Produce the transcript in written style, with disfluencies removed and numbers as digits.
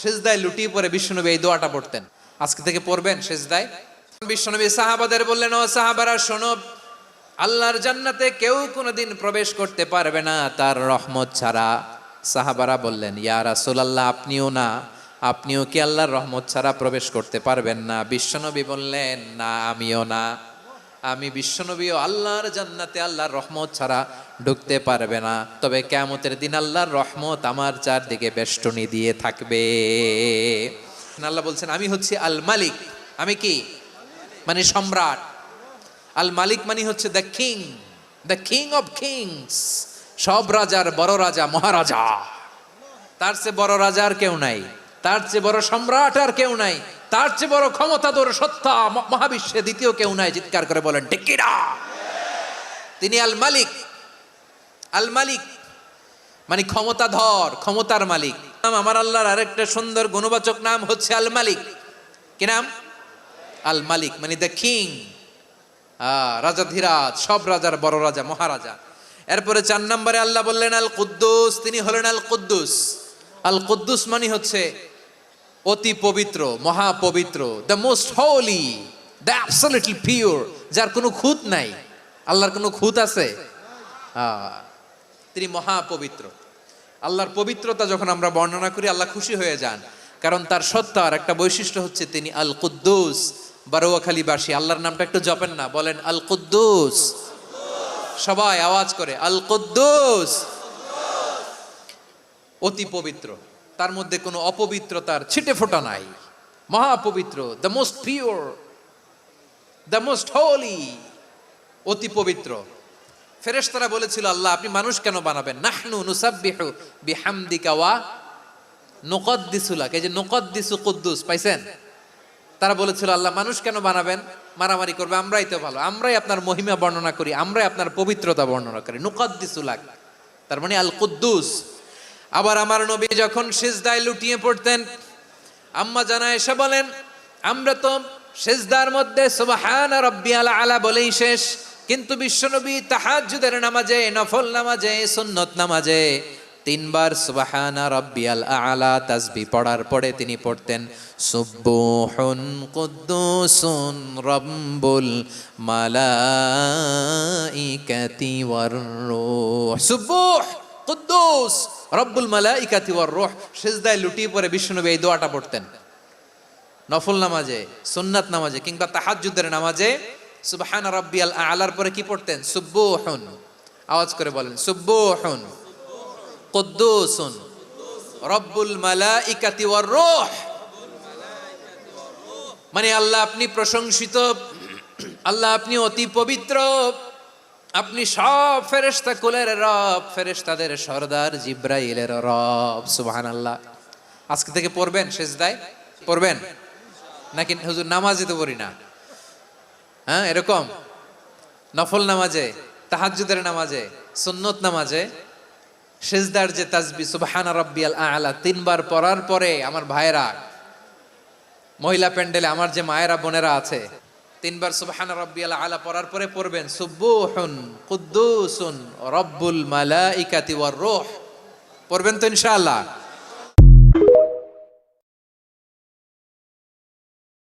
সিজদায় লুটিয়ে পড়ে বিশ্বনবী এই দোয়াটা পড়তেন। আজকে থেকে পড়বেন সিজদায়। বিশ্বনবী সাহাবাদের বললেন, ও সাহাবারা শোনো, আল্লাহর জান্নাতে কেউ কোনোদিন প্রবেশ করতে পারবে না তার রহমত ছাড়া। সাহাবারা বললেন, ইয়া রাসূলুল্লাহ, আপনিও কি আল্লাহর রহমত ছাড়া প্রবেশ করতে পারবেন না? বিশ্বনবী বললেন, না, আমিও না। আমি বিশ্বনবীও আল্লাহর জান্নাতে আল্লাহর রহমত ছাড়া ঢুকতে পারবে না, তবে কিয়ামতের দিন আল্লাহর রহমত আমার চারদিকে বেষ্টনী দিয়ে থাকবে। আল্লাহ বলছেন, আমি হচ্ছি আল মালিক। আমি কি? মানে সম্রাট। আল মালিক মানে হচ্ছে দ্য কিং অফ কিংস, সব রাজার বড় রাজা, মহারাজা। তার চেয়ে বড় রাজা আর কেউ নাই, তার চেয়ে বড় সম্রাট আর কেউ নাই, তার চেয়ে বড় ক্ষমতাধর সত্তা মহাবিশ্বে দ্বিতীয় কেউ নাই। চিৎকার করে বলেন ঠিক কিনা? তিনি আল মালিক। আল মালিক মানে ক্ষমতাধর, ক্ষমতার মালিক। আমার আল্লাহর আরেকটা সুন্দর গুণবাচক নাম হচ্ছে আল মালিক। কি নাম? আল মালিক মানে দ্য কিং, রাজাধিরাজ, সব রাজার বড় রাজা, মহারাজা। এরপরে 4 নম্বরে আল্লাহ বললেন আল কুদ্দুস। তিনি হলেন আল কুদ্দুস। আল কুদ্দুস মানে হচ্ছে অতি পবিত্র, মহাপবিত্র, the most holy, the absolutely pure, যার কোনো খুঁত নাই। আল্লাহর কোনো খুঁত আছে? তিনি মহাপবিত্র। আল্লাহর পবিত্রতা যখন আমরা বর্ণনা করি, আল্লাহ খুশি হয়ে যান, কারণ তার সত্তার একটা বৈশিষ্ট্য হচ্ছে তিনি আল কুদ্দুস। বারোয়াখালীবাসী আল্লাহর নামটা একটু জপেন না, বলেন আল কুদ্দুস। সবাই আওয়াজ করে আল কুদ্দুস। অতি পবিত্র, তার মধ্যে কোনো অপবিত্রতার ছিটে ফোঁটা নাই। মহাপবিত্র, the most pure, the most holy, অতি পবিত্র। ফেরেশতারা বলেছিল, আল্লাহ আপনি মানুষ কেন বানাবেন? নাহনু নুসাব্বিহু বিহামদিকা ওয়া নুকদ্দিসু লাক। এই যে নুকদ্দিসু কুদ্দুস পাইছেন? তারা বলেছিল, আল্লাহ মানুষ কেন বানাবেন? মারামারি করবে, আমরাই তো ভালো, আমরাই আপনার মহিমা বর্ণনা করি, আমরাই আপনার পবিত্রতা বর্ণনা করি। নুকদ্দিসু লাক তার মানে আল কুদ্দুস। আবার আমার নবী যখন সিজদায় লুটিয়ে পড়তেন, আম্মা জানা এসে বলেন, আমরা তো সিজদার মধ্যে সুবহান রাব্বিয়াল আলা বলেই শেষ, কিন্তু বিশ্বনবী তাহাজ্জুদের নামাজে, নফল নামাজে, সুন্নত নামাজে 3 বার সুবহান রাব্বিয়াল আলা তাসবিহ পড়ার পরে তিনি পড়তেন সুবহুন কুদ্দুসুন রাব্বুল মালাইকাতি ওয়ার রূহ। সুবহ কুদ্দুস রব্বুল মালাইকাতি ওয়ার রূহ। সিজদায় লুটিয়ে পড়ে বিশ্বনবী এই দোয়াটা পড়তেন। নফল নামাজে, সুন্নাত নামাজে কিংবা তাহাজ্জুদের নামাজে সুবহান রাব্বিয়াল আলার পরে কি পড়তেন? সুবহুন। আওয়াজ করে বলেন সুবহুন কুদ্দুসুন রব্বুল মালাইকাতি ওয়ার রূহ। মানে আল্লাহ আপনি প্রশংসিত, আল্লাহ আপনি অতি পবিত্র, আপনি সব ফেরেশতা কুলের রব, ফেরেশতাদের সরদার জিব্রাইলের রব। সুবহানাল্লাহ। আজকে থেকে পড়বেন সিজদায়? পড়বেন নাকি হুজুর নামাজে তো পড়ি না? হ্যাঁ, এরকম নফল নামাজে, তাহাজ্জুদের নামাজে, সুন্নত নামাজে সিজদার যে তাসবিহ সুবহান রাব্বিয়াল আলা 3 বার পড়ার পরে আমার ভাইরা, মহিলা প্যান্ডেলে আমার যে মায়েরা বোনেরা আছে, 3 বার সুবহান রাব্বিয়াল আলা পড়ার পরে পড়বেন সুবহুন কুদ্দুসুন রব্বুল মালাইকাতি ওয়ার রূহ। পড়বেন তো ইনশাআল্লাহ?